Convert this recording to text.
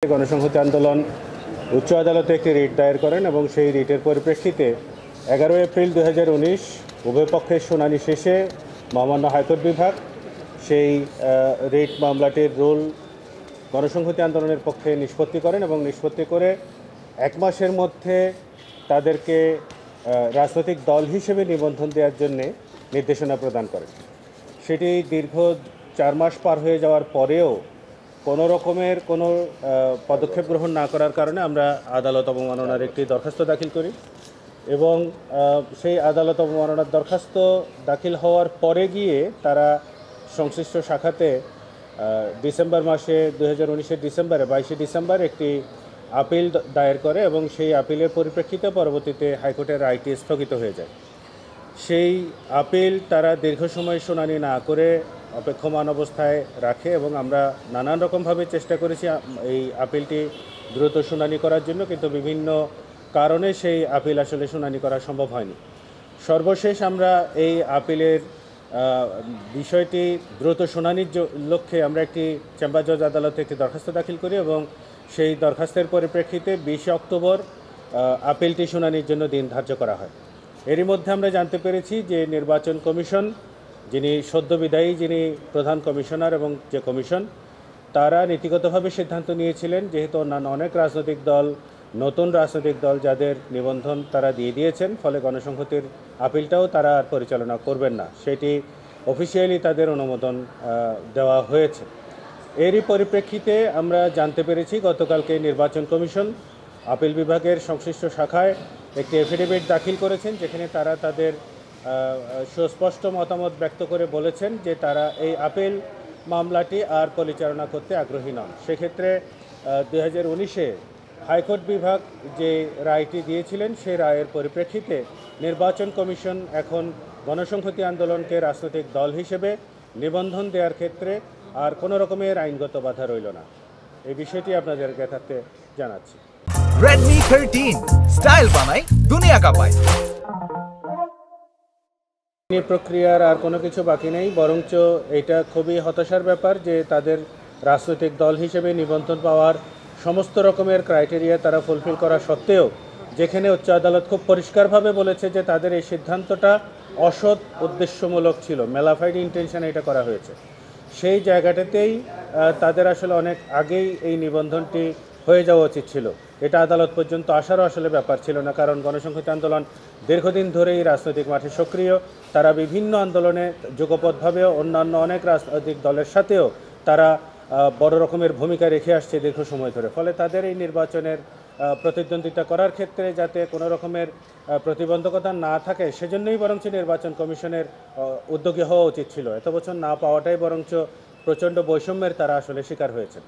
গণসংহতি আন্দোলন উচ্চ আদালতে একটি রিট দায়ের করেন এবং সেই রিটের পরিপ্রেক্ষিতে 11 এপ্রিল 2019 উভয় পক্ষের শুনানি শেষে মহামান্য হাইকোর্ট বিভাগ সেই রিট মামলাটির রুল গণসংহতি আন্দোলনের পক্ষে নিষ্পত্তি করেন এবং নিষ্পত্তি করে 1 মাসের মধ্যে তাদেরকে রাজনৈতিক দল হিসেবে নিবন্ধন দেওয়ার জন্য নির্দেশনা প্রদান করেন। সেটি দীর্ঘ 4 মাস পার হয়ে যাওয়ার পরেও কোনো রকমের কোনো পদক্ষেপ গ্রহণ না করার কারণে আমরা আদালত অবমাননার একটি দরখাস্ত দাখিল করি এবং সেই আদালত অবমাননার দরখাস্ত দাখিল হওয়ার পরে গিয়ে তারা সংশ্লিষ্ট শাখাতে ডিসেম্বর মাসে 2019-এর ডিসেম্বরে 22 ডিসেম্বর একটি আপিল দায়ের করে এবং সেই আপিলের পরিপ্রেক্ষিতে পরবর্তীতে হাইকোর্টের রায়টি স্থগিত হয়ে যায়। সেই আপিল তারা দীর্ঘ সময় শুনানি না করে অপেক্ষমান অবস্থায় রাখে এবং আমরা নানান রকমভাবে চেষ্টা করেছি এই আপিলটি দ্রুত শুনানি করার জন্য, কিন্তু বিভিন্ন কারণে সেই আপিল আসলে শুনানি করা সম্ভব হয়নি। সর্বশেষ আমরা এই আপিলের বিষয়টি দ্রুত শুনানির লক্ষ্যে আমরা একটি চেম্বার জজ আদালতে একটি দরখাস্ত দাখিল করি এবং সেই দরখাস্তের পরিপ্রেক্ষিতে 20 অক্টোবর আপিলটি শুনানির জন্য দিন ধার্য করা হয়। এরই মধ্যে আমরা জানতে পেরেছি যে নির্বাচন কমিশন, যিনি সদ্য বিদায়ী যিনি প্রধান কমিশনার এবং যে কমিশন, তারা নীতিগতভাবে সিদ্ধান্ত নিয়েছিলেন যেহেতু অন্যান্য অনেক রাজনৈতিক দল, নতুন রাজনৈতিক দল যাদের নিবন্ধন তারা দিয়ে দিয়েছেন, ফলে গণসংহতির আপিলটাও তারা আর পরিচালনা করবেন না, সেটি অফিসিয়ালি তাদের অনুমোদন দেওয়া হয়েছে। এরই পরিপ্রেক্ষিতে আমরা জানতে পেরেছি গতকালকে নির্বাচন কমিশন আপিল বিভাগের সংশ্লিষ্ট শাখায় একটি এফিডেভিট দাখিল করেছেন, যেখানে তারা তাদের সুস্পষ্ট মতামত ব্যক্ত করে বলেছেন যে তারা এই আপিল মামলাটি আর পরিচালনা করতে আগ্রহী নন। সেক্ষেত্রে 2019-এ হাইকোর্ট বিভাগ যে রায়টি দিয়েছিলেন সেই রায়ের পরিপ্রেক্ষিতে নির্বাচন কমিশন এখন গণসংহতি আন্দোলনকে রাজনৈতিক দল হিসেবে নিবন্ধন দেওয়ার ক্ষেত্রে আর কোনো রকমের আইনগত বাধা রইল না। এই বিষয়টি আপনাদের জ্ঞাতার্থে জানাচ্ছি। Redmi 13 স্টাইল বানাই দুনিয়া কাঁপায়। এই প্রক্রিয়ার আর কোনো কিছু বাকি নেই, বরঞ্চ এটা খুবই হতাশার ব্যাপার যে তাদের রাজনৈতিক দল হিসেবে নিবন্ধন পাওয়ার সমস্ত রকমের ক্রাইটেরিয়া তারা ফুলফিল করা সত্ত্বেও, যেখানে উচ্চ আদালত খুব পরিষ্কারভাবে বলেছে যে তাদের এই সিদ্ধান্তটা অসৎ উদ্দেশ্যমূলক ছিল, ম্যালাফাইড ইন্টেনশনে এটা করা হয়েছে, সেই জায়গাটাতেই তাদের আসলে অনেক আগেই এই নিবন্ধনটি হয়ে যাওয়া উচিত ছিল। এটা আদালত পর্যন্ত আসারও আসলে ব্যাপার ছিল না, কারণ গণসংহতি আন্দোলন দীর্ঘদিন ধরেই রাজনৈতিক মাঠে সক্রিয়। তারা বিভিন্ন আন্দোলনে যুগপৎভাবে অন্যান্য অনেক রাজনৈতিক দলের সাথেও তারা বড় রকমের ভূমিকা রেখে আসছে দীর্ঘ সময় ধরে। ফলে তাদের এই নির্বাচনের প্রতিদ্বন্দ্বিতা করার ক্ষেত্রে যাতে কোনো রকমের প্রতিবন্ধকতা না থাকে, সেজন্যই বরঞ্চ নির্বাচন কমিশনের উদ্যোগী হওয়া উচিত ছিল। এত বছর না পাওয়াটাই বরঞ্চ প্রচণ্ড বৈষম্যের তারা আসলে শিকার হয়েছে।